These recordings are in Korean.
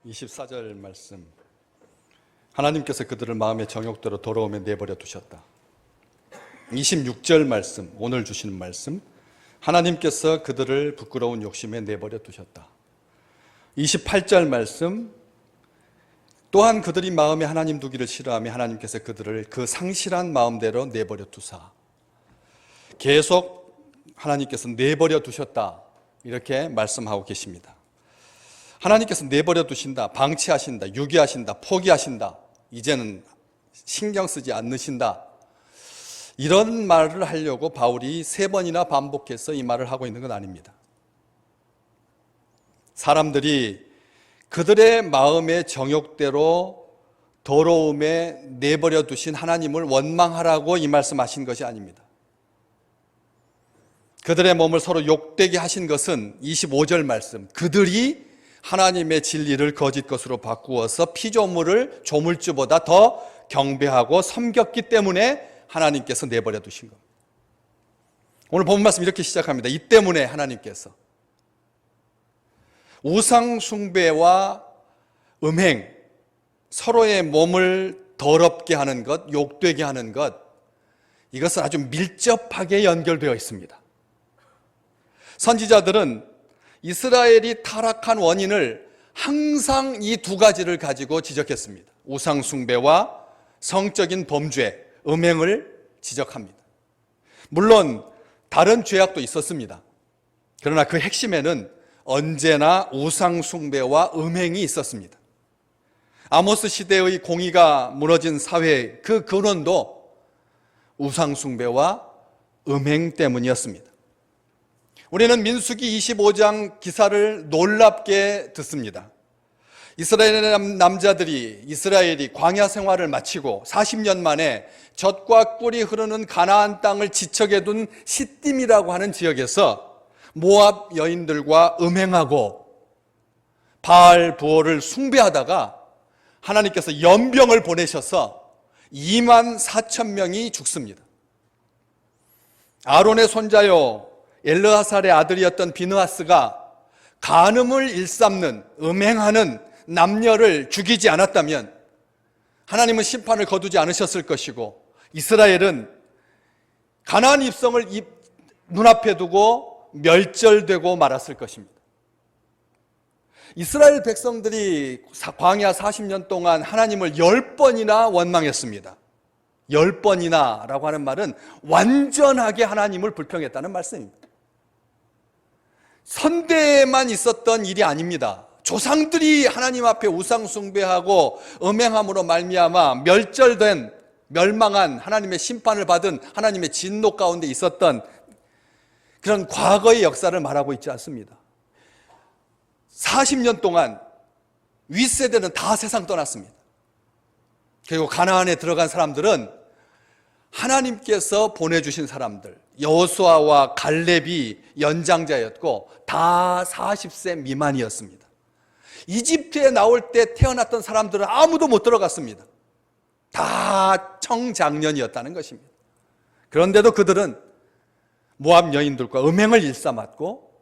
24절 말씀. 하나님께서 그들을 마음의 정욕대로 더러움에 내버려 두셨다. 26절 말씀, 오늘 주시는 말씀. 하나님께서 그들을 부끄러운 욕심에 내버려 두셨다. 28절 말씀. 또한 그들이 마음에 하나님 두기를 싫어하며 하나님께서 그들을 그 상실한 마음대로 내버려 두사. 계속 하나님께서 내버려 두셨다, 이렇게 말씀하고 계십니다. 하나님께서 내버려 두신다, 방치하신다, 유기하신다, 포기하신다, 이제는 신경 쓰지 않으신다, 이런 말을 하려고 바울이 3번이나 반복해서 이 말을 하고 있는 건 아닙니다. 사람들이 그들의 마음의 정욕대로 더러움에 내버려 두신 하나님을 원망하라고 이 말씀하신 것이 아닙니다. 그들의 몸을 서로 욕되게 하신 것은 25절 말씀, 그들이 하나님의 진리를 거짓 것으로 바꾸어서 피조물을 조물주보다 더 경배하고 섬겼기 때문에 하나님께서 내버려 두신 겁니다. 오늘 본문 말씀 이렇게 시작합니다. 이 때문에 하나님께서 우상 숭배와 음행, 서로의 몸을 더럽게 하는 것, 욕되게 하는 것, 이것은 아주 밀접하게 연결되어 있습니다. 선지자들은 이스라엘이 타락한 원인을 항상 이 2가지를 가지고 지적했습니다. 우상 숭배와 성적인 범죄, 음행을 지적합니다. 물론 다른 죄악도 있었습니다. 그러나 그 핵심에는 언제나 우상 숭배와 음행이 있었습니다. 아모스 시대의 공의가 무너진 사회의 그 근원도 우상 숭배와 음행 때문이었습니다. 우리는 민수기 25장 기사를 놀랍게 듣습니다. 이스라엘의 남자들이, 이스라엘이 광야 생활을 마치고 40년 만에 젖과 꿀이 흐르는 가나안 땅을 지척에 둔 시딤이라고 하는 지역에서 모압 여인들과 음행하고 바알 부호를 숭배하다가 하나님께서 연병을 보내셔서 2만 4천 명이 죽습니다. 아론의 손자요 엘르아살의 아들이었던 비느하스가 간음을 일삼는, 음행하는 남녀를 죽이지 않았다면 하나님은 심판을 거두지 않으셨을 것이고 이스라엘은 가나안 입성을 눈앞에 두고 멸절되고 말았을 것입니다. 이스라엘 백성들이 광야 40년 동안 하나님을 10번이나 원망했습니다. 10번이나 라고 하는 말은 완전하게 하나님을 불평했다는 말씀입니다. 선대에만 있었던 일이 아닙니다. 조상들이 하나님 앞에 우상 숭배하고 음행함으로 말미암아 멸절된, 멸망한, 하나님의 심판을 받은 하나님의 진노 가운데 있었던 그런 과거의 역사를 말하고 있지 않습니다. 40년 동안 윗세대는 다 세상 떠났습니다. 그리고 가나안에 들어간 사람들은 하나님께서 보내주신 사람들, 여호수아와 갈렙이 연장자였고 다 40세 미만이었습니다. 이집트에 나올 때 태어났던 사람들은 아무도 못 들어갔습니다. 다 청장년이었다는 것입니다. 그런데도 그들은 모압 여인들과 음행을 일삼았고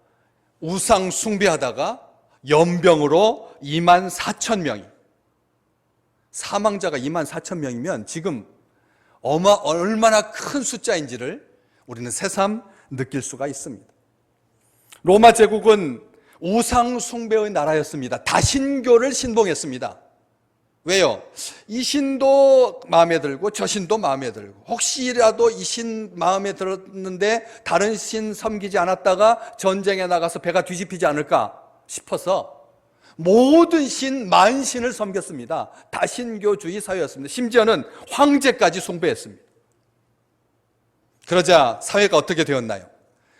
우상 숭배하다가 연병으로 2만 4천 명이, 사망자가 2만 4천 명이면 지금 얼마나 큰 숫자인지를 우리는 새삼 느낄 수가 있습니다. 로마 제국은 우상 숭배의 나라였습니다. 다신교를 신봉했습니다. 왜요? 이 신도 마음에 들고 저 신도 마음에 들고, 혹시라도 이 신 마음에 들었는데 다른 신 섬기지 않았다가 전쟁에 나가서 배가 뒤집히지 않을까 싶어서 모든 신, 만신을 섬겼습니다. 다신교주의 사회였습니다. 심지어는 황제까지 숭배했습니다. 그러자 사회가 어떻게 되었나요?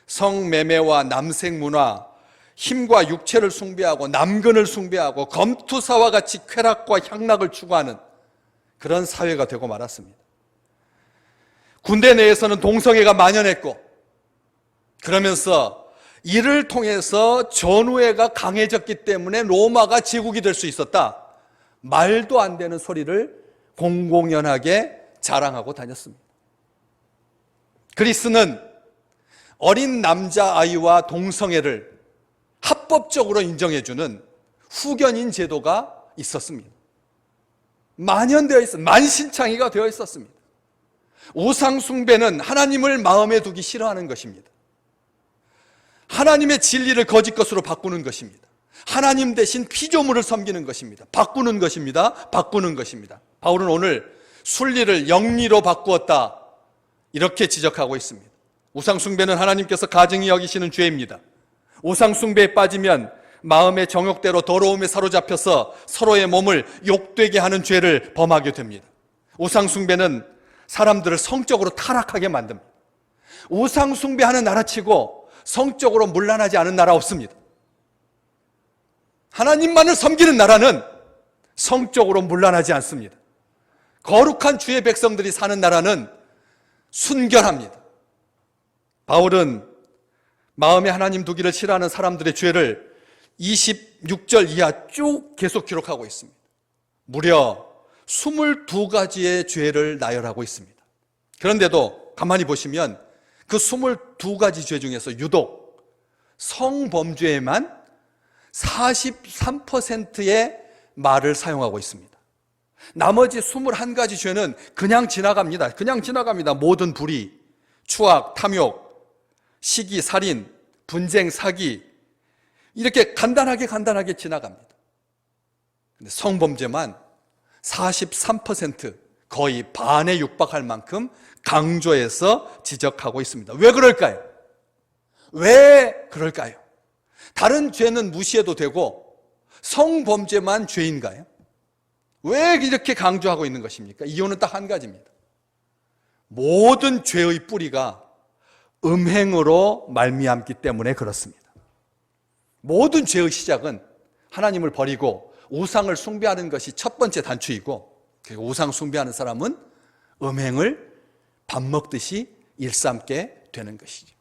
성매매와 남색문화, 힘과 육체를 숭배하고 남근을 숭배하고 검투사와 같이 쾌락과 향락을 추구하는 그런 사회가 되고 말았습니다. 군대 내에서는 동성애가 만연했고, 그러면서 이를 통해서 전우애가 강해졌기 때문에 로마가 제국이 될 수 있었다, 말도 안 되는 소리를 공공연하게 자랑하고 다녔습니다. 그리스는 어린 남자아이와 동성애를 합법적으로 인정해주는 후견인 제도가 있었습니다. 만연되어 있었, 만신창이가 되어 있었습니다. 우상 숭배는 하나님을 마음에 두기 싫어하는 것입니다. 하나님의 진리를 거짓 것으로 바꾸는 것입니다. 하나님 대신 피조물을 섬기는 것입니다. 바꾸는 것입니다. 바꾸는 것입니다. 바울은 오늘 순리를 영리로 바꾸었다, 이렇게 지적하고 있습니다. 우상 숭배는 하나님께서 가증히 여기시는 죄입니다. 우상 숭배에 빠지면 마음의 정욕대로 더러움에 사로잡혀서 서로의 몸을 욕되게 하는 죄를 범하게 됩니다. 우상 숭배는 사람들을 성적으로 타락하게 만듭니다. 우상 숭배하는 나라치고 성적으로 문란하지 않은 나라 없습니다. 하나님만을 섬기는 나라는 성적으로 문란하지 않습니다. 거룩한 주의 백성들이 사는 나라는 순결합니다. 바울은 마음에 하나님 두기를 싫어하는 사람들의 죄를 26절 이하 쭉 계속 기록하고 있습니다. 무려 22가지의 죄를 나열하고 있습니다. 그런데도 가만히 보시면 그 22가지 죄 중에서 유독 성범죄에만 43%의 말을 사용하고 있습니다. 나머지 21가지 죄는 그냥 지나갑니다. 그냥 지나갑니다. 모든 불의, 추악, 탐욕, 시기, 살인, 분쟁, 사기, 이렇게 간단하게 지나갑니다. 근데 성범죄만 43%, 거의 반에 육박할 만큼 강조해서 지적하고 있습니다. 왜 그럴까요? 왜 그럴까요? 다른 죄는 무시해도 되고 성범죄만 죄인가요? 왜 이렇게 강조하고 있는 것입니까? 이유는 딱 한 가지입니다. 모든 죄의 뿌리가 음행으로 말미암기 때문에 그렇습니다. 모든 죄의 시작은 하나님을 버리고 우상을 숭배하는 것이 첫 번째 단추이고, 그리고 우상 숭배하는 사람은 음행을 밥 먹듯이 일삼게 되는 것이죠.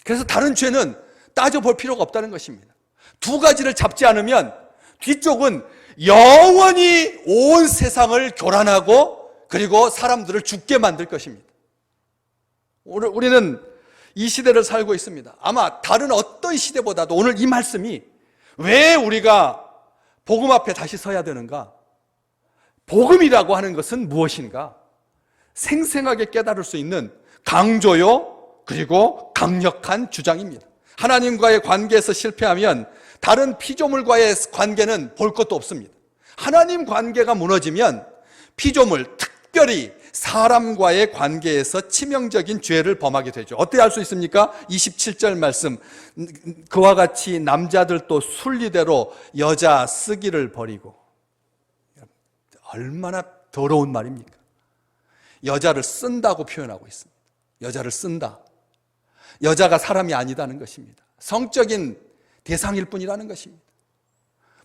그래서 다른 죄는 따져볼 필요가 없다는 것입니다. 두 가지를 잡지 않으면 뒤쪽은 영원히 온 세상을 교란하고 그리고 사람들을 죽게 만들 것입니다. 우리는 이 시대를 살고 있습니다. 아마 다른 어떤 시대보다도 오늘 이 말씀이 왜 우리가 복음 앞에 다시 서야 되는가? 복음이라고 하는 것은 무엇인가? 생생하게 깨달을 수 있는 강조요, 그리고 강력한 주장입니다. 하나님과의 관계에서 실패하면 다른 피조물과의 관계는 볼 것도 없습니다. 하나님 관계가 무너지면 피조물, 특별히 사람과의 관계에서 치명적인 죄를 범하게 되죠. 어떻게 알 수 있습니까? 27절 말씀, 그와 같이 남자들도 순리대로 여자 쓰기를 버리고. 얼마나 더러운 말입니까? 여자를 쓴다고 표현하고 있습니다. 여자를 쓴다. 여자가 사람이 아니다는 것입니다. 성적인 대상일 뿐이라는 것입니다.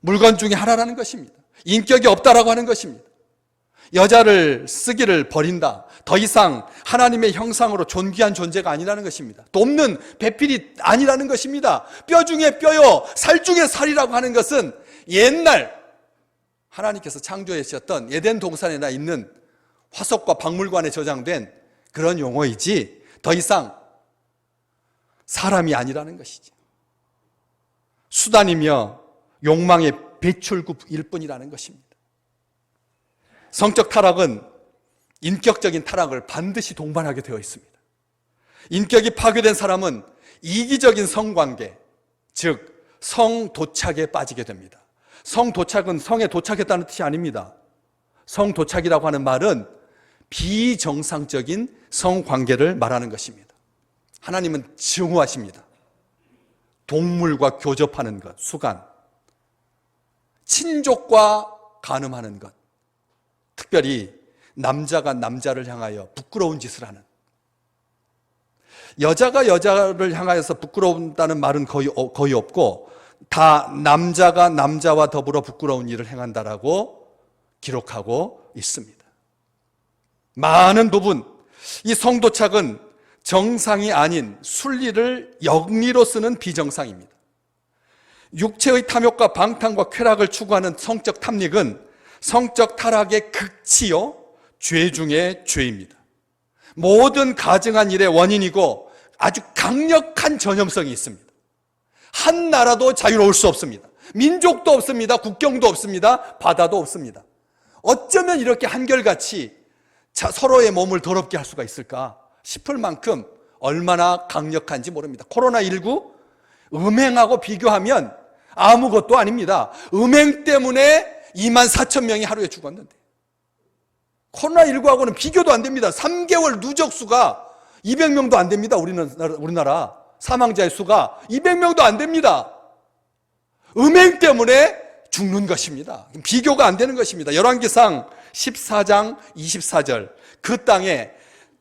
물건 중에 하나라는 것입니다. 인격이 없다라고 하는 것입니다. 여자를 쓰기를 버린다. 더 이상 하나님의 형상으로 존귀한 존재가 아니라는 것입니다. 돕는 배필이 아니라는 것입니다. 뼈 중에 뼈요, 살 중에 살이라고 하는 것은 옛날 하나님께서 창조해 주셨던 에덴 동산에나 있는 화석과 박물관에 저장된 그런 용어이지 더 이상 사람이 아니라는 것이죠. 수단이며 욕망의 배출구일 뿐이라는 것입니다. 성적 타락은 인격적인 타락을 반드시 동반하게 되어 있습니다. 인격이 파괴된 사람은 이기적인 성관계, 즉 성도착에 빠지게 됩니다. 성도착은 성에 도착했다는 뜻이 아닙니다. 성도착이라고 하는 말은 비정상적인 성관계를 말하는 것입니다. 하나님은 증오하십니다. 동물과 교접하는 것, 수간, 친족과 간음하는 것, 특별히 남자가 남자를 향하여 부끄러운 짓을 하는, 여자가 여자를 향하여서 부끄러운다는 말은 거의 없고 다 남자가 남자와 더불어 부끄러운 일을 행한다라고 기록하고 있습니다. 많은 부분 이 성도착은 정상이 아닌 순리를 영리로 쓰는 비정상입니다. 육체의 탐욕과 방탕과 쾌락을 추구하는 성적 탐닉은 성적 타락의 극치요, 죄 중에 죄입니다. 모든 가증한 일의 원인이고 아주 강력한 전염성이 있습니다. 한 나라도 자유로울 수 없습니다. 민족도 없습니다. 국경도 없습니다. 바다도 없습니다. 어쩌면 이렇게 한결같이 서로의 몸을 더럽게 할 수가 있을까 싶을 만큼 얼마나 강력한지 모릅니다. 코로나19 음행하고 비교하면 아무것도 아닙니다. 음행 때문에 24,000명이 하루에 죽었는데 코로나19하고는 비교도 안 됩니다. 3개월 누적 수가 200명도 안 됩니다. 우리나라 사망자의 수가 200명도 안 됩니다. 음행 때문에 죽는 것입니다. 비교가 안 되는 것입니다. 열왕기상 14장 24절 그 땅에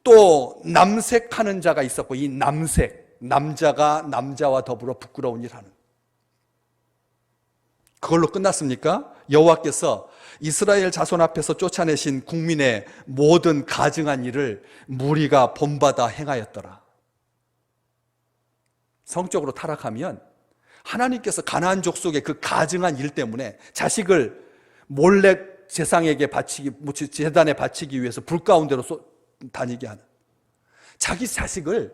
또 남색하는 자가 있었고 이 남색, 남자가 남자와 더불어 부끄러운 일 하는 그걸로 끝났습니까? 여호와께서 이스라엘 자손 앞에서 쫓아내신 국민의 모든 가증한 일을 무리가 본받아 행하였더라. 성적으로 타락하면 하나님께서 가나안 족속의 그 가증한 일 때문에 자식을 몰래 제상에게 바치기, 제단에 바치기 위해서 불 가운데로 다니게 하는 자기 자식을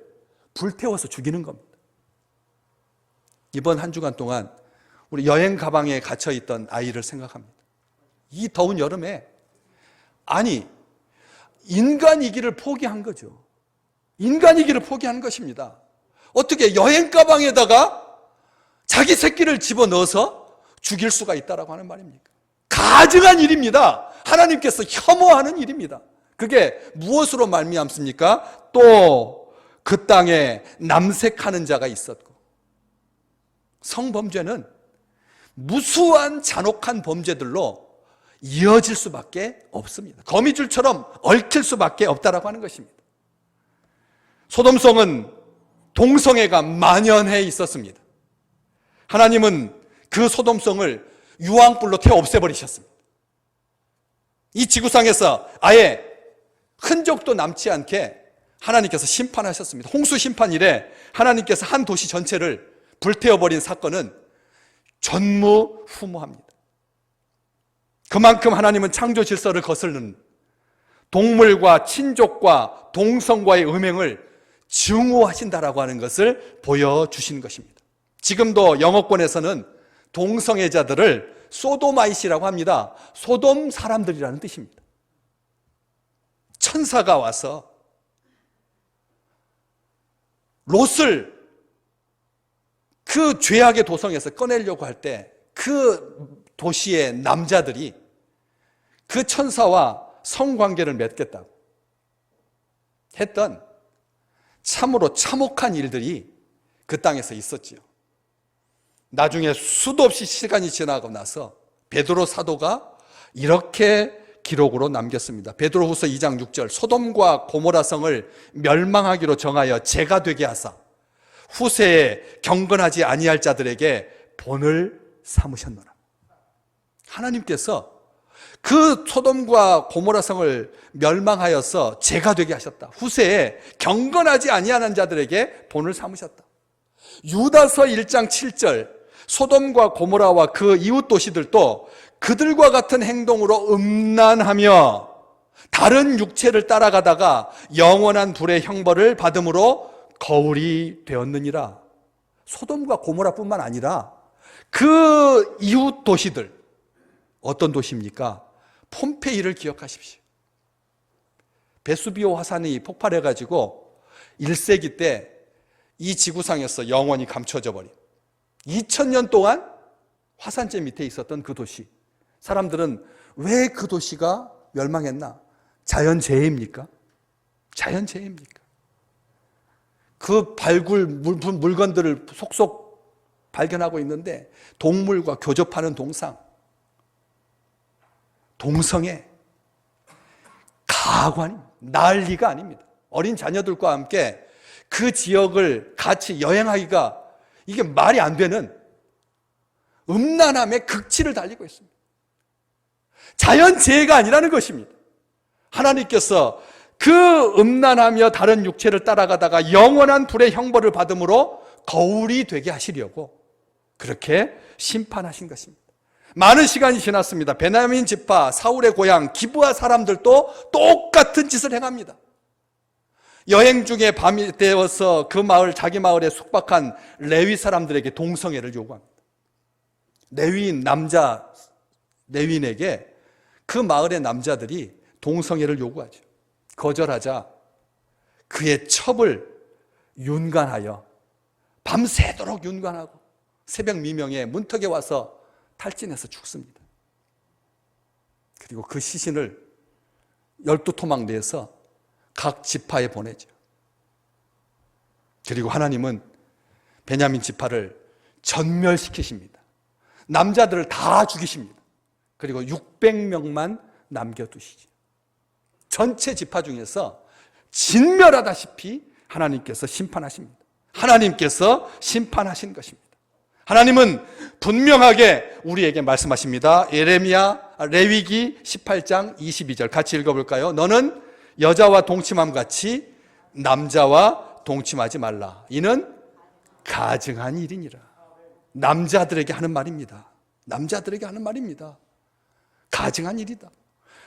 불태워서 죽이는 겁니다. 이번 한 주간 동안 우리 여행 가방에 갇혀있던 아이를 생각합니다. 이 더운 여름에 아니 인간이기를 포기한 거죠. 인간이기를 포기한 것입니다. 어떻게 여행 가방에다가 자기 새끼를 집어넣어서 죽일 수가 있다라고 하는 말입니까? 가증한 일입니다. 하나님께서 혐오하는 일입니다. 그게 무엇으로 말미암습니까? 또 그 땅에 남색하는 자가 있었고 성범죄는 무수한 잔혹한 범죄들로 이어질 수밖에 없습니다. 거미줄처럼 얽힐 수밖에 없다라고 하는 것입니다. 소돔성은 동성애가 만연해 있었습니다. 하나님은 그 소돔성을 유황불로 태워 없애버리셨습니다. 이 지구상에서 아예 흔적도 남지 않게 하나님께서 심판하셨습니다. 홍수 심판 이래 하나님께서 한 도시 전체를 불태워버린 사건은 전무후무합니다. 그만큼 하나님은 창조 질서를 거스르는 동물과 친족과 동성과의 음행을 증오하신다라고 하는 것을 보여주신 것입니다. 지금도 영어권에서는 동성애자들을 소도마이시라고 합니다. 소돔 사람들이라는 뜻입니다. 천사가 와서 롯을 그 죄악의 도성에서 꺼내려고 할 때 그 도시의 남자들이 그 천사와 성관계를 맺겠다고 했던 참으로 참혹한 일들이 그 땅에서 있었지요. 나중에 수도 없이 시간이 지나고 나서 베드로 사도가 이렇게 기록으로 남겼습니다. 베드로후서 2장 6절 소돔과 고모라 성을 멸망하기로 정하여 죄가 되게 하사 후세에 경건하지 아니할 자들에게 본을 삼으셨노라. 하나님께서 그 소돔과 고모라 성을 멸망하여서 죄가 되게 하셨다. 후세에 경건하지 아니하는 자들에게 본을 삼으셨다. 유다서 1장 7절 소돔과 고모라와 그 이웃 도시들도 그들과 같은 행동으로 음란하며 다른 육체를 따라가다가 영원한 불의 형벌을 받음으로 거울이 되었느니라. 소돔과 고모라뿐만 아니라 그 이웃 도시들 어떤 도시입니까? 폼페이를 기억하십시오. 베수비오 화산이 폭발해가지고 1세기 때 이 지구상에서 영원히 감춰져 버린 2000년 동안 화산재 밑에 있었던 그 도시. 사람들은 왜 그 도시가 멸망했나? 자연재해입니까? 자연재해입니까? 그 발굴 물건들을 속속 발견하고 있는데 동물과 교접하는 동상, 동성애, 가관, 난리가 아닙니다. 어린 자녀들과 함께 그 지역을 같이 여행하기가 이게 말이 안 되는 음란함의 극치를 달리고 있습니다. 자연재해가 아니라는 것입니다. 하나님께서 그 음란하며 다른 육체를 따라가다가 영원한 불의 형벌을 받음으로 거울이 되게 하시려고 그렇게 심판하신 것입니다. 많은 시간이 지났습니다. 베냐민 지파 사울의 고향 기브아 사람들도 똑같은 짓을 행합니다. 여행 중에 밤이 되어서 그 마을 자기 마을에 숙박한 레위 사람들에게 동성애를 요구합니다. 레위인 남자 레위인에게 그 마을의 남자들이 동성애를 요구하죠. 거절하자 그의 첩을 윤관하여 밤새도록 윤관하고 새벽 미명에 문턱에 와서 탈진해서 죽습니다. 그리고 그 시신을 12토막 내서 각 지파에 보내죠. 그리고 하나님은 베냐민 지파를 전멸시키십니다. 남자들을 다 죽이십니다. 그리고 600명만 남겨두시죠. 전체 지파 중에서 진멸하다시피 하나님께서 심판하십니다. 하나님께서 심판하신 것입니다. 하나님은 분명하게 우리에게 말씀하십니다. 레위기 18장 22절 같이 읽어볼까요? 너는 여자와 동침함 같이 남자와 동침하지 말라. 이는 가증한 일이니라. 남자들에게 하는 말입니다. 남자들에게 하는 말입니다. 가증한 일이다.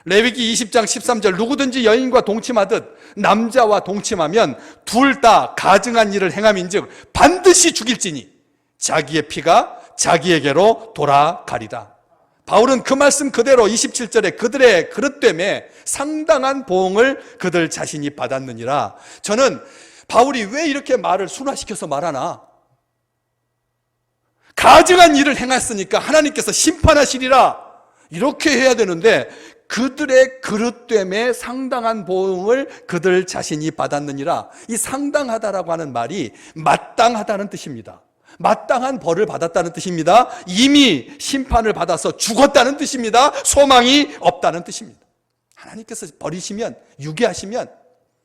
레위기 20장 13절 누구든지 여인과 동침하듯 남자와 동침하면 둘 다 가증한 일을 행함인즉 반드시 죽일지니 자기의 피가 자기에게로 돌아가리라. 바울은 그 말씀 그대로 27절에 그들의 그릇 때문에 상당한 보응을 그들 자신이 받았느니라. 저는 바울이 왜 이렇게 말을 순화시켜서 말하나? 가증한 일을 행했으니까 하나님께서 심판하시리라 이렇게 해야 되는데 그들의 그릇 때문에 상당한 보응을 그들 자신이 받았느니라. 이 상당하다라고 하는 말이 마땅하다는 뜻입니다. 마땅한 벌을 받았다는 뜻입니다. 이미 심판을 받아서 죽었다는 뜻입니다. 소망이 없다는 뜻입니다. 하나님께서 버리시면, 유괴하시면,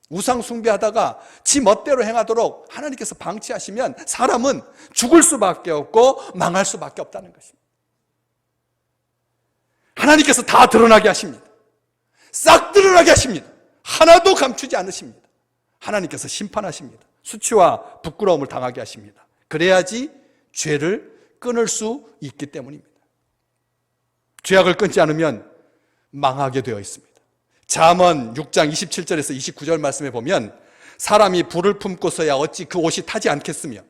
우상 숭배하다가 지 멋대로 행하도록 하나님께서 방치하시면 사람은 죽을 수밖에 없고 망할 수밖에 없다는 것입니다. 하나님께서 다 드러나게 하십니다. 싹 드러나게 하십니다. 하나도 감추지 않으십니다. 하나님께서 심판하십니다. 수치와 부끄러움을 당하게 하십니다. 그래야지 죄를 끊을 수 있기 때문입니다. 죄악을 끊지 않으면 망하게 되어 있습니다. 잠언 6장 27절에서 29절 말씀에 보면 사람이 불을 품고서야 어찌 그 옷이 타지 않겠으며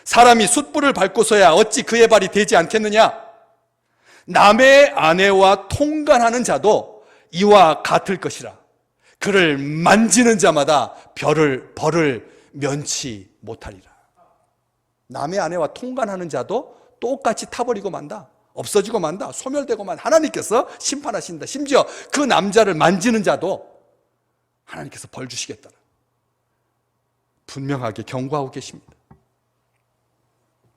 사람이 숯불을 밟고서야 어찌 그의 발이 되지 않겠느냐. 남의 아내와 통간하는 자도 이와 같을 것이라. 그를 만지는 자마다 벌을 면치 못하리라. 남의 아내와 통간하는 자도 똑같이 타버리고 만다. 없어지고 만다. 소멸되고 만다. 하나님께서 심판하신다. 심지어 그 남자를 만지는 자도 하나님께서 벌 주시겠다. 분명하게 경고하고 계십니다.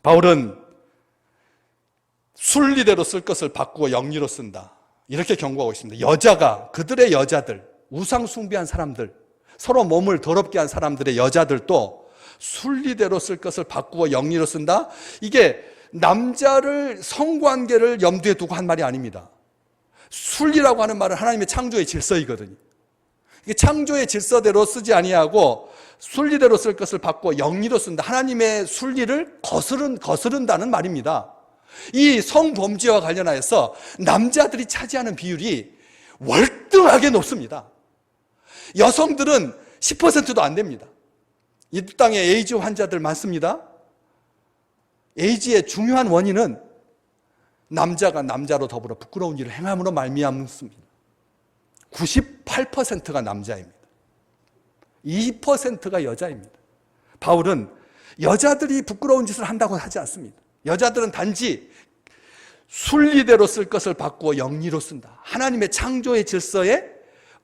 바울은 순리대로 쓸 것을 바꾸어 영리로 쓴다. 이렇게 경고하고 있습니다. 여자가, 그들의 여자들, 우상 숭배한 사람들, 서로 몸을 더럽게 한 사람들의 여자들도 순리대로 쓸 것을 바꾸어 영리로 쓴다? 이게 남자를 성관계를 염두에 두고 한 말이 아닙니다. 순리라고 하는 말은 하나님의 창조의 질서이거든요. 이게 창조의 질서대로 쓰지 아니하고 순리대로 쓸 것을 바꾸어 영리로 쓴다. 하나님의 순리를 거스른다는 말입니다. 이 성범죄와 관련하여서 남자들이 차지하는 비율이 월등하게 높습니다. 여성들은 10%도 안 됩니다. 이 땅에 에이즈 환자들 많습니다. 에이즈의 중요한 원인은 남자가 남자로 더불어 부끄러운 일을 행함으로 말미암습니다. 98%가 남자입니다. 2%가 여자입니다. 바울은 여자들이 부끄러운 짓을 한다고 하지 않습니다. 여자들은 단지 순리대로 쓸 것을 바꾸어 영리로 쓴다. 하나님의 창조의 질서에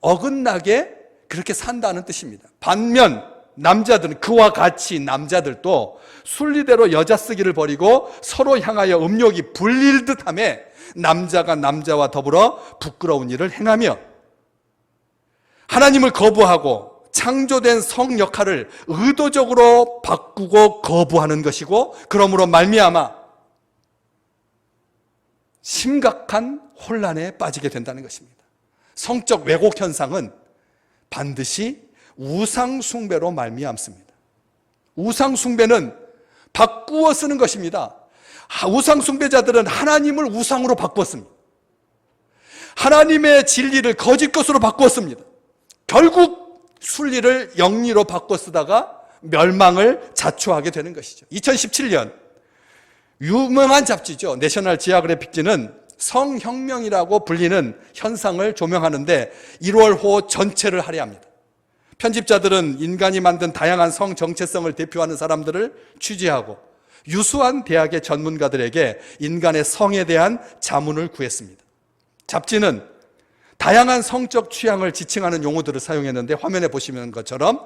어긋나게 그렇게 산다는 뜻입니다. 반면 남자들은 그와 같이 남자들도 순리대로 여자 쓰기를 버리고 서로 향하여 음욕이 불릴 듯하며 남자가 남자와 더불어 부끄러운 일을 행하며 하나님을 거부하고 창조된 성 역할을 의도적으로 바꾸고 거부하는 것이고 그러므로 말미암아 심각한 혼란에 빠지게 된다는 것입니다. 성적 왜곡 현상은 반드시 우상 숭배로 말미암습니다. 우상 숭배는 바꾸어 쓰는 것입니다. 우상 숭배자들은 하나님을 우상으로 바꾸었습니다. 하나님의 진리를 거짓 것으로 바꾸었습니다. 결국 순리를 영리로 바꿔 쓰다가 멸망을 자초하게 되는 것이죠. 2017년 유명한 잡지죠. 내셔널 지오그래픽지는 성혁명이라고 불리는 현상을 조명하는데 1월호 전체를 할애합니다. 편집자들은 인간이 만든 다양한 성 정체성을 대표하는 사람들을 취재하고 유수한 대학의 전문가들에게 인간의 성에 대한 자문을 구했습니다. 잡지는 다양한 성적 취향을 지칭하는 용어들을 사용했는데 화면에 보시는 것처럼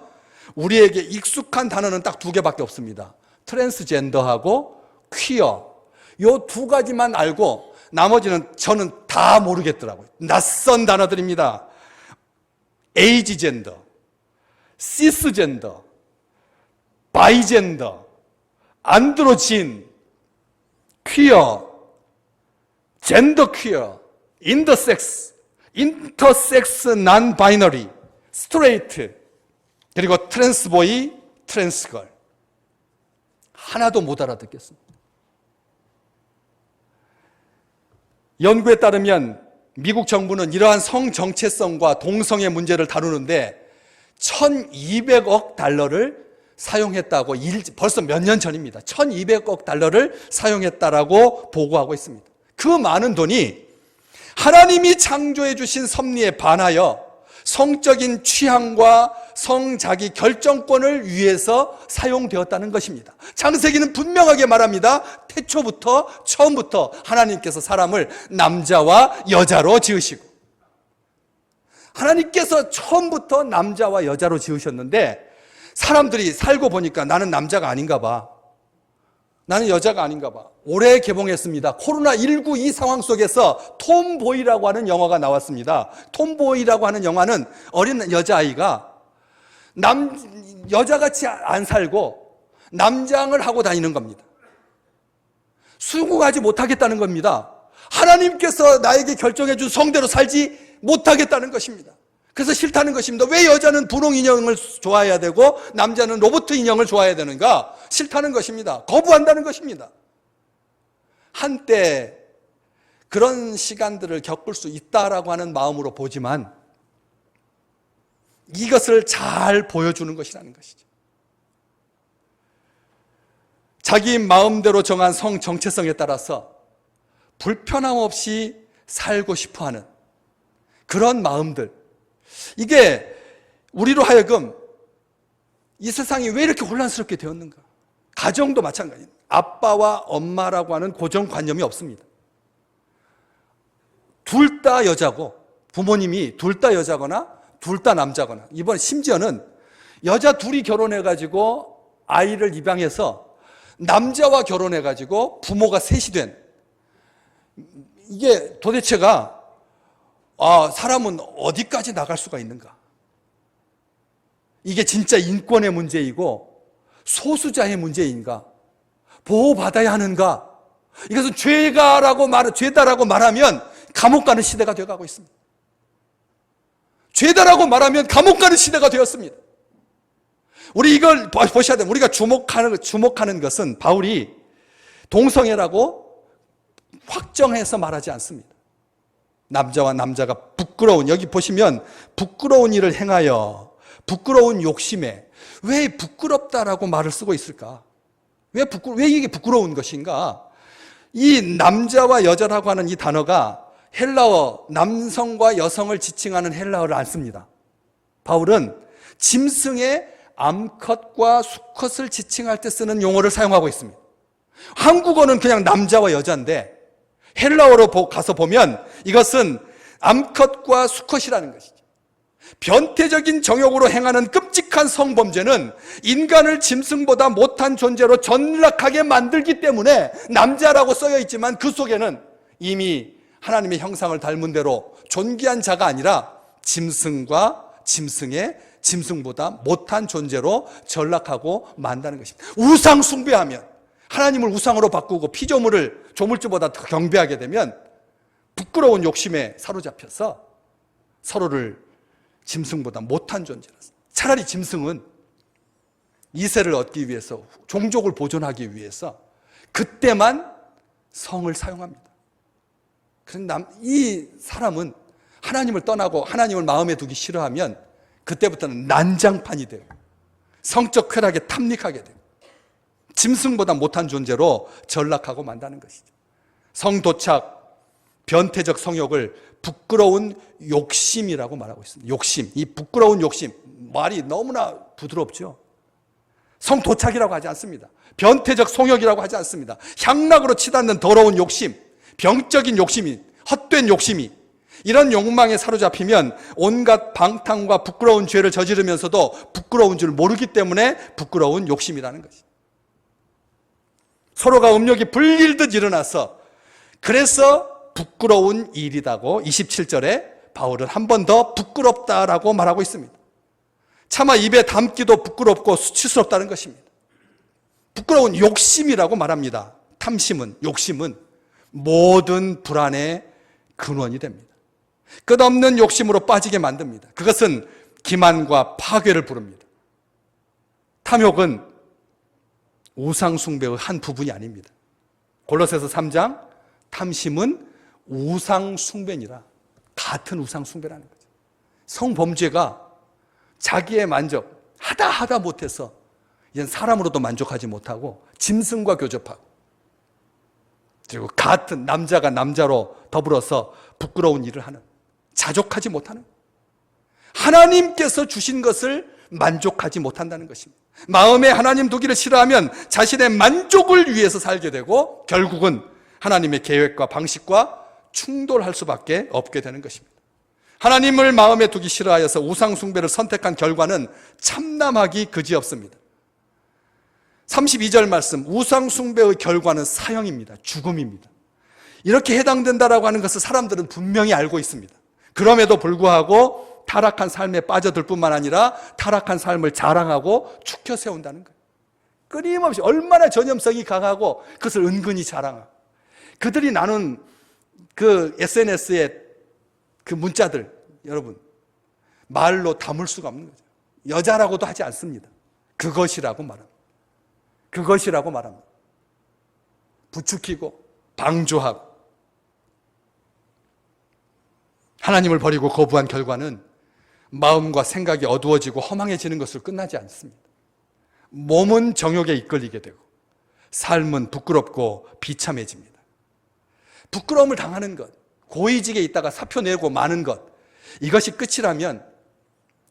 우리에게 익숙한 단어는 딱 두 개밖에 없습니다. 트랜스젠더하고 퀴어. 요 두 가지만 알고 나머지는 저는 다 모르겠더라고요. 낯선 단어들입니다. 에이지젠더, 시스젠더, 바이젠더, 안드로진, 퀴어, 젠더 퀴어, 인더섹스, 인터섹스 난 바이너리, 스트레이트, 그리고 트랜스보이, 트랜스걸. 하나도 못 알아듣겠습니다. 연구에 따르면 미국 정부는 이러한 성 정체성과 동성애 문제를 다루는데 1200억 달러를 사용했다고, 벌써 몇 년 전입니다. 1200억 달러를 사용했다라고 보고하고 있습니다. 그 많은 돈이 하나님이 창조해 주신 섭리에 반하여 성적인 취향과 성자기 결정권을 위해서 사용되었다는 것입니다. 창세기는 분명하게 말합니다. 처음부터 하나님께서 사람을 남자와 여자로 지으시고, 하나님께서 처음부터 남자와 여자로 지으셨는데 사람들이 살고 보니까 나는 남자가 아닌가 봐, 나는 여자가 아닌가 봐. 올해 개봉했습니다. 코로나19 이 상황 속에서 톰보이라고 하는 영화가 나왔습니다. 톰보이라고 하는 영화는 어린 여자아이가 여자같이 안 살고 남장을 하고 다니는 겁니다. 수긍하지 못하겠다는 겁니다. 하나님께서 나에게 결정해 준 성대로 살지 못하겠다는 것입니다. 그래서 싫다는 것입니다. 왜 여자는 분홍 인형을 좋아해야 되고 남자는 로봇 인형을 좋아해야 되는가? 싫다는 것입니다. 거부한다는 것입니다. 한때 그런 시간들을 겪을 수 있다라고 하는 마음으로 보지만 이것을 잘 보여주는 것이라는 것이죠. 자기 마음대로 정한 성 정체성에 따라서 불편함 없이 살고 싶어하는 그런 마음들, 이게 우리로 하여금 이 세상이 왜 이렇게 혼란스럽게 되었는가? 가정도 마찬가지입니다. 아빠와 엄마라고 하는 고정관념이 없습니다. 둘 다 여자고, 부모님이 둘 다 여자거나 둘 다 남자거나, 이번 심지어는 여자 둘이 결혼해가지고 아이를 입양해서 남자와 결혼해가지고 부모가 셋이 된, 이게 도대체가 사람은 어디까지 나갈 수가 있는가? 이게 진짜 인권의 문제이고 소수자의 문제인가? 보호받아야 하는가? 이것은 죄다라고 말하면 감옥 가는 시대가 되어가고 있습니다. 죄다라고 말하면 감옥 가는 시대가 되었습니다. 우리 이걸 보셔야 돼요. 우리가 주목하는 것은 바울이 동성애라고 확정해서 말하지 않습니다. 남자와 남자가 부끄러운, 여기 보시면 부끄러운 일을 행하여, 부끄러운 욕심에, 왜 부끄럽다라고 말을 쓰고 있을까? 왜 이게 부끄러운 것인가? 이 남자와 여자라고 하는 이 단어가 헬라어, 남성과 여성을 지칭하는 헬라어를 안 씁니다. 바울은 짐승의 암컷과 수컷을 지칭할 때 쓰는 용어를 사용하고 있습니다. 한국어는 그냥 남자와 여자인데 헬라어로 가서 보면 이것은 암컷과 수컷이라는 것이죠. 변태적인 정욕으로 행하는 끔찍한 성범죄는 인간을 짐승보다 못한 존재로 전락하게 만들기 때문에 남자라고 쓰여 있지만 그 속에는 이미 하나님의 형상을 닮은 대로 존귀한 자가 아니라 짐승과 짐승보다 못한 존재로 전락하고 만다는 것입니다. 우상 숭배하면, 하나님을 우상으로 바꾸고 피조물을 조물주보다 더 경배하게 되면 부끄러운 욕심에 사로잡혀서 서로를 짐승보다 못한 존재라서, 차라리 짐승은 이세를 얻기 위해서, 종족을 보존하기 위해서 그때만 성을 사용합니다. 그런데 이 사람은 하나님을 떠나고 하나님을 마음에 두기 싫어하면 그때부터는 난장판이 돼요. 성적 쾌락에 탐닉하게 돼요. 짐승보다 못한 존재로 전락하고 만다는 것이죠. 성도착, 변태적 성욕을 부끄러운 욕심이라고 말하고 있습니다. 욕심, 이 부끄러운 욕심, 말이 너무나 부드럽죠. 성도착이라고 하지 않습니다. 변태적 성욕이라고 하지 않습니다. 향락으로 치닫는 더러운 욕심, 병적인 욕심이, 헛된 욕심이, 이런 욕망에 사로잡히면 온갖 방탕과 부끄러운 죄를 저지르면서도 부끄러운 줄 모르기 때문에 부끄러운 욕심이라는 것이죠. 서로가 음욕이 불릴듯 일어나서, 그래서 부끄러운 일이라고 27절에 바울은 한 번 더 부끄럽다라고 말하고 있습니다. 차마 입에 담기도 부끄럽고 수치스럽다는 것입니다. 부끄러운 욕심이라고 말합니다. 탐심은, 욕심은 모든 불안의 근원이 됩니다. 끝없는 욕심으로 빠지게 만듭니다. 그것은 기만과 파괴를 부릅니다. 탐욕은 우상숭배의 한 부분이 아닙니다. 골로새서 3장, 탐심은 우상숭배니라. 같은 우상숭배라는 거죠. 성범죄가 자기의 만족, 하다 못해서 이젠 사람으로도 만족하지 못하고 짐승과 교접하고, 그리고 같은 남자가 남자로 더불어서 부끄러운 일을 하는, 자족하지 못하는, 하나님께서 주신 것을 만족하지 못한다는 것입니다. 마음에 하나님 두기를 싫어하면 자신의 만족을 위해서 살게 되고 결국은 하나님의 계획과 방식과 충돌할 수밖에 없게 되는 것입니다. 하나님을 마음에 두기 싫어하여서 우상숭배를 선택한 결과는 참담하기 그지없습니다. 32절 말씀, 우상숭배의 결과는 사형입니다. 죽음입니다. 이렇게 해당된다라고 하는 것을 사람들은 분명히 알고 있습니다. 그럼에도 불구하고 타락한 삶에 빠져들 뿐만 아니라 타락한 삶을 자랑하고 축혀 세운다는 거예요. 끊임없이 얼마나 전염성이 강하고 그것을 은근히 자랑하고, 그들이 나눈 그 SNS의 그 문자들, 여러분 말로 담을 수가 없는 거죠. 여자라고도 하지 않습니다. 그것이라고 말합니다. 그것이라고 말합니다. 부추기고 방조하고, 하나님을 버리고 거부한 결과는 마음과 생각이 어두워지고 허망해지는 것으로 끝나지 않습니다. 몸은 정욕에 이끌리게 되고 삶은 부끄럽고 비참해집니다. 부끄러움을 당하는 것, 고위직에 있다가 사표 내고 마는 것, 이것이 끝이라면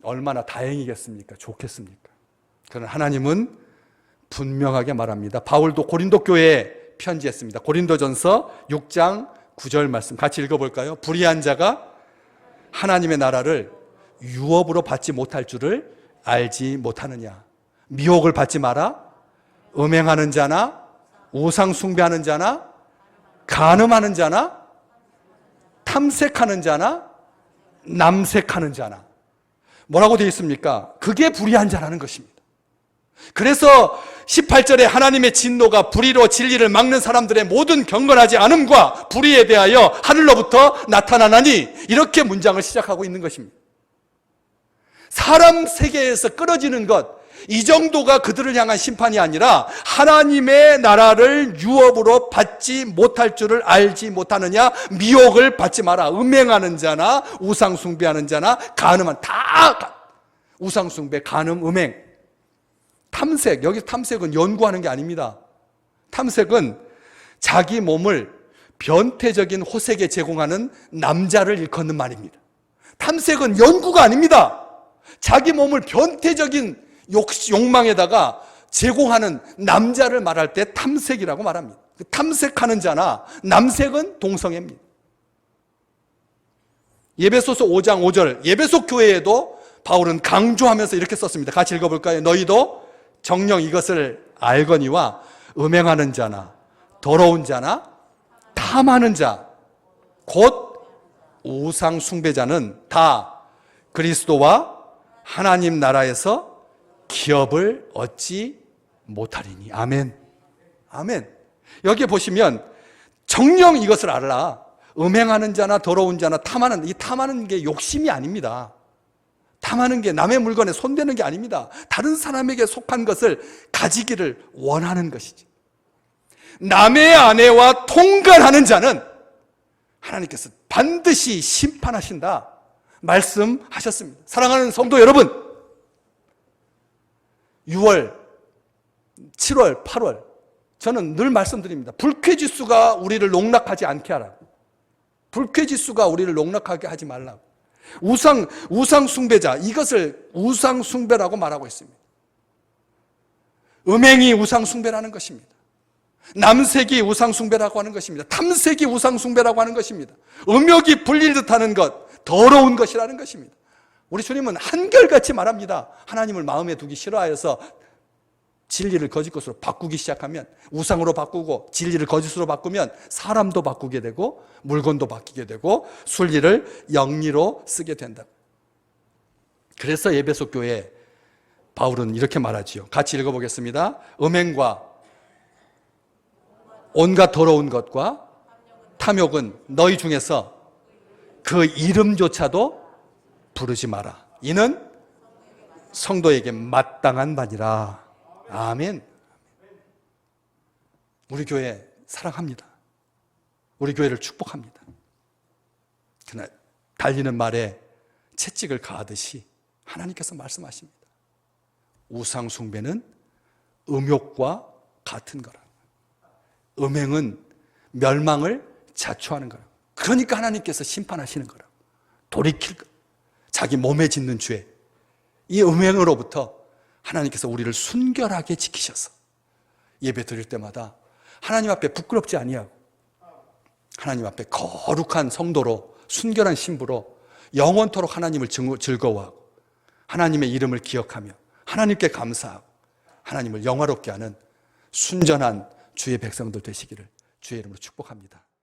얼마나 다행이겠습니까? 좋겠습니까? 그러나 하나님은 분명하게 말합니다. 바울도 고린도 교회에 편지했습니다. 고린도전서 6장 9절 말씀 같이 읽어볼까요? 불의한 자가 하나님의 나라를 유업으로 받지 못할 줄을 알지 못하느냐. 미혹을 받지 마라. 음행하는 자나 우상 숭배하는 자나 간음하는 자나 탐색하는 자나 남색하는 자나, 뭐라고 되어 있습니까? 그게 불의한 자라는 것입니다. 그래서 18절에 하나님의 진노가 불의로 진리를 막는 사람들의 모든 경건하지 않음과 불의에 대하여 하늘로부터 나타나나니, 이렇게 문장을 시작하고 있는 것입니다. 사람 세계에서 끊어지는 것, 이 정도가 그들을 향한 심판이 아니라 하나님의 나라를 유업으로 받지 못할 줄을 알지 못하느냐. 미혹을 받지 마라. 음행하는 자나 우상 숭배하는 자나 간음한, 다 우상 숭배, 간음, 음행, 탐색. 여기 탐색은 연구하는 게 아닙니다. 탐색은 자기 몸을 변태적인 호색에 제공하는 남자를 일컫는 말입니다. 탐색은 연구가 아닙니다. 자기 몸을 변태적인 욕망에다가 제공하는 남자를 말할 때 탐색이라고 말합니다. 탐색하는 자나 남색은 동성애입니다. 예배소서 5장 5절, 예배소 교회에도 바울은 강조하면서 이렇게 썼습니다. 같이 읽어볼까요? 너희도 정녕 이것을 알거니와 음행하는 자나 더러운 자나 탐하는 자 곧 우상 숭배자는 다 그리스도와 하나님 나라에서 기업을 얻지 못하리니. 아멘. 아멘. 여기에 보시면 정녕 이것을 알라. 음행하는 자나 더러운 자나 탐하는, 이 탐하는 게 욕심이 아닙니다. 탐하는 게 남의 물건에 손대는 게 아닙니다. 다른 사람에게 속한 것을 가지기를 원하는 것이지. 남의 아내와 통간하는 자는 하나님께서 반드시 심판하신다 말씀하셨습니다. 사랑하는 성도 여러분, 6월 7월, 8월 저는 늘 말씀드립니다. 불쾌지수가 우리를 농락하지 않게 하라고. 불쾌지수가 우리를 농락하게 하지 말라고. 우상 숭배자, 이것을 우상 숭배라고 말하고 있습니다. 음행이 우상 숭배라는 것입니다. 남색이 우상 숭배라고 하는 것입니다. 탐색이 우상 숭배라고 하는 것입니다. 음욕이 불릴 듯하는 것, 더러운 것이라는 것입니다. 우리 주님은 한결같이 말합니다. 하나님을 마음에 두기 싫어하여서 진리를 거짓 것으로 바꾸기 시작하면, 우상으로 바꾸고 진리를 거짓으로 바꾸면 사람도 바꾸게 되고 물건도 바뀌게 되고 순리를 영리로 쓰게 된다. 그래서 에베소 교회 바울은 이렇게 말하지요. 같이 읽어보겠습니다. 음행과 온갖 더러운 것과 탐욕은 너희 중에서 그 이름조차도 부르지 마라. 이는 성도에게 마땅한 바니라. 아멘. 우리 교회 사랑합니다. 우리 교회를 축복합니다. 그러나 달리는 말에 채찍을 가하듯이 하나님께서 말씀하십니다. 우상 숭배는 음욕과 같은 거라. 음행은 멸망을 자초하는 거라. 그러니까 하나님께서 심판하시는 거라. 돌이킬 거. 자기 몸에 짓는 죄, 이 음행으로부터 하나님께서 우리를 순결하게 지키셔서 예배 드릴 때마다 하나님 앞에 부끄럽지 아니하고 하나님 앞에 거룩한 성도로, 순결한 신부로 영원토록 하나님을 즐거워하고 하나님의 이름을 기억하며 하나님께 감사하고 하나님을 영화롭게 하는 순전한 주의 백성들 되시기를 주의 이름으로 축복합니다.